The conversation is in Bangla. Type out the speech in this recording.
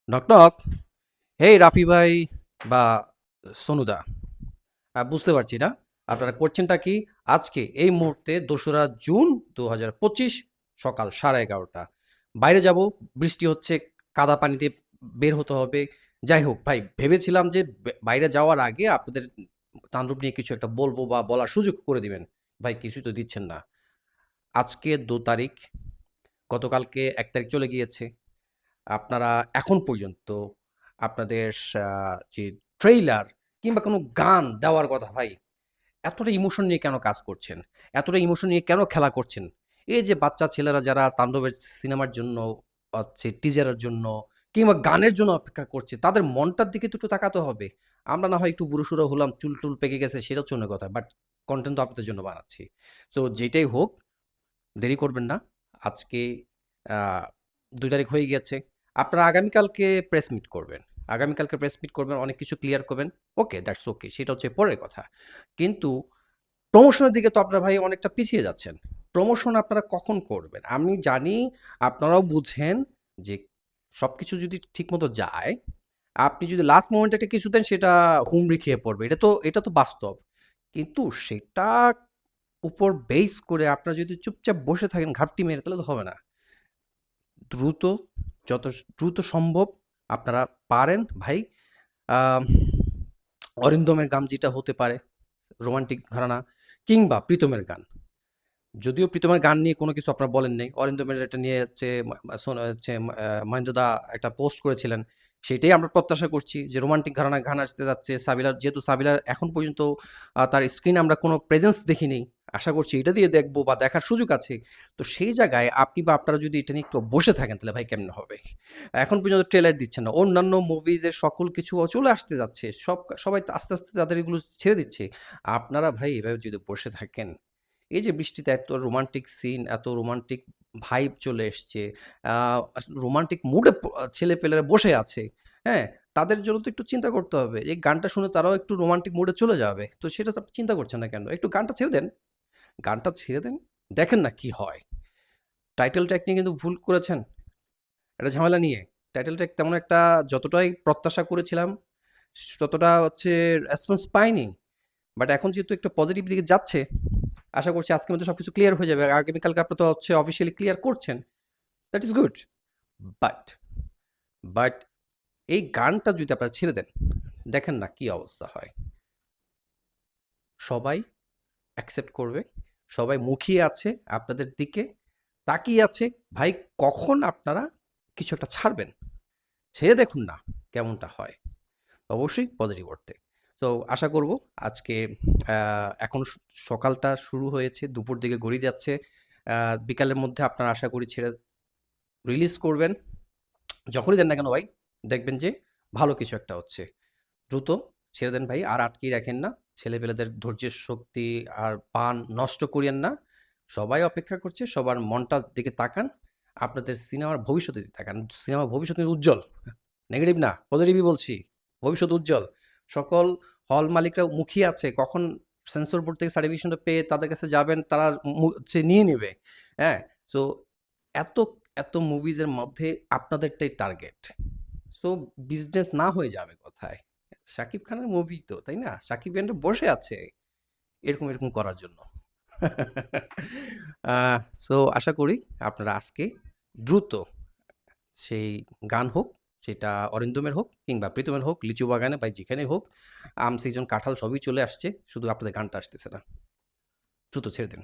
Knock knock. হেই রাফি ভাই বা সোনুদা, বুঝতে পারছি না আপনারা করছেনটা কি আজকে এই মুহূর্তে 2রা জুন 2025 সকাল 11:30। বাইরে যাব, বৃষ্টি হচ্ছে, কাদা পানিতে বের হতে হবে। যাই হোক ভাই, ভেবেছিলাম যে বাইরে যাওয়ার আগে আপনাদের তাণ্ডব নিয়ে কিছু একটা বলবো বা বলার সুযোগ করে দিবেন। ভাই কিছুই তো দিচ্ছেন না। আজকে 2 তারিখ, গতকালকে 1 তারিখ চলে গিয়েছে। আপনারা এখন পর্যন্ত আপনাদের যে ট্রেইলার কিংবা কোনো গান দেওয়ার কথা ভাই, এতটা ইমোশন নিয়ে কেন কাজ করছেন? এতটা ইমোশন নিয়ে কেন খেলা করছেন? এই যে বাচ্চা ছেলেরা যারা তাণ্ডবের সিনেমার জন্য টিজারের জন্য কিংবা গানের জন্য অপেক্ষা করছে, তাদের মনটার দিকে তো একটু তাকাতে হবে। আমরা না হয় একটু বুড়ো-সুড়ো হলাম, চুল-টুল পেকে গেছে, সেটা হচ্ছে অন্য কথা। বাট কনটেন্ট তো আপনাদের জন্য বানাচ্ছি। সো যেটাই হোক, দেরি করবেন না। আজকে আ ২ তারিখ হয়ে গিয়েছে। আপনারা আগামীকালকে প্রেস মিট করবেন। আগামীকালকে প্রেস মিট করবেন, অনেক কিছু ক্লিয়ার করবেন। ওকে, দ্যাটস ওকে। সেটা হচ্ছে পরের কথা। কিন্তু প্রমোশনের দিকে তো আপনারা ভাই অনেকটা পিছিয়ে যাচ্ছেন। প্রমোশন আপনারা কখন করবেন? আমি জানি, আপনারাও বুঝেন যে সবকিছু যদি ঠিকমতো যায়, আপনি যদি লাস্ট মোমেন্টে একটা কিছু দেন সেটা হুমড়ি খেয়ে পড়বে। এটা তো বাস্তব। কিন্তু সেটা উপর বেস করে আপনারা যদি চুপচাপ বসে থাকেন ঘাপটি মেরে, তাহলে তো হবে না। দ্রুত, যত দ্রুত সম্ভব আপনারা পারেন ভাই, আম অরিন্দমের গান যেটা হতে পারে, রোমান্টিক ঘরানা কিংবা প্রীতমের গান। যদিও প্রীতমের গান নিয়ে কোনো কিছু আপনারা বলেন নাই। অরিন্দমের এটা নিয়ে হচ্ছে মা মা সোনা হচ্ছে মহেন্দ্র দা একটা পোস্ট করেছিলেন। সেটাই আমরা প্রত্যাশা করছি যে রোমান্টিক ঘরানার গান আসতে যাচ্ছে। সাবিলার, যেহেতু সাবিলার এখন পর্যন্ত তার স্ক্রিনে আমরা কোনো প্রেজেন্স দেখিনি। আশা করছি এটা দিয়ে দেখব বা দেখার সুযোগ আছে। তো সেই জায়গায় আপনি বা আপনারা যদি এটা নিয়ে একটু বসে থাকেন, তাহলে ভাই কেমনে হবে? এখন পর্যন্ত ট্রেলার দিচ্ছেন না। অন্যান্য মুভিজের সকল কিছু চলে আসতে যাচ্ছে। সবাই তো আস্তে, আস্তে তাদের এগুলো ছেড়ে দিচ্ছে। আপনারা ভাই এভাবে যদি বসে থাকেন, এই যে বৃষ্টিতে এত রোমান্টিক সিন, এত রোমান্টিক ভাইব চলে এসছে, আ রোমান্টিক মুডে ছেলেপেলেরা বসে আছে, হ্যাঁ? তাদের জন্য তো একটু চিন্তা করতে হবে। এই গানটা শুনে তারাও একটু রোমান্টিক মুডে চলে যাবে। তো সেটা তো আপনি চিন্তা করছেন না কেন? একটু গানটা ছেড়ে দেন। গানটা ছেড়ে দেন। দেখেন না কি হয়। টাইটেল ট্র্যাক নিয়ে কিন্তু ভুল করেছেন। একটা ঝামেলা নিয়ে। টাইটেল ট্র্যাক তেমন একটা, যতটাই প্রত্যাশা করেছিলাম, ততটা হচ্ছে রেসপন্স পাইনি। বাট এখন যেহেতু একটু পজিটিভ দিকে যাচ্ছে, আশা করছি আজকের মধ্যে সবকিছু ক্লিয়ার হয়ে যাবে। আগামীকালকে আপনারা তো হচ্ছে অফিসিয়ালি ক্লিয়ার করছেন। That is good. But but এই গানটা যদি আপনারা ছেড়ে দেন, দেখেন না কি অবস্থা হয়। সবাই অ্যাকসেপ্ট করবে। সবাই মুখিয়ে আছে আপনাদের দিকে, তাকিয়ে আছে। ভাই কখন আপনারা কিছু একটা ছাড়বেন? ছেড়ে দেখুন না কেমনটা হয়। অবশ্যই পজিটিভ অর্থে। তো আশা করব আজকে, এখন সকালটা শুরু হয়েছে, দুপুর দিকে গড়িয়ে যাচ্ছে। বিকালের মধ্যে আপনারা আশা করি ছেড়ে রিলিজ করবেন। যখনই দেন না কেন ভাই, দেখবেন যে ভালো কিছু একটা হচ্ছে। দ্রুত ছেড়ে দেন ভাই, আর আটকিয়ে রাখেন না। ছেলেপেলেদের ধৈর্যের শক্তি আর পান নষ্ট করিয়েন না। সবাই অপেক্ষা করছে, সবার মনটার দিকে তাকান। আপনাদের সিনেমার ভবিষ্যতের দিকে তাকান। সিনেমার ভবিষ্যৎ কিন্তু উজ্জ্বল। নেগেটিভ না, পজিটিভই বলছি। ভবিষ্যৎ উজ্জ্বল। সকল হল মালিকরা মুখিয়ে আছে কখন সেন্সর বোর্ড থেকে সার্টিফিকেশনটা পেয়ে তাদের কাছে যাবেন, তারা হচ্ছে নিয়ে নেবে। হ্যাঁ? সো এত, এত মুভিজের মধ্যে আপনাদেরটাই টার্গেট। সো বিজনেস না হয়ে যাবে কোথায়? শাকিব খানের মুভি তো, তাই না? শাকিব খান তো বসে আছে এরকম, এরকম করার জন্য। আ সো আশা করি আপনারা আজকে দ্রুত সেই গান হোক, সেটা অরিন্দমের হোক কিংবা প্রীতমের হোক, লিচু বাগানে বা যেখানেই হোক, আম সিজন, কাঁঠাল সবই চলে আসছে। শুধু আপনাদের গানটা আসতেছে না। দ্রুত ছেড়ে দিন।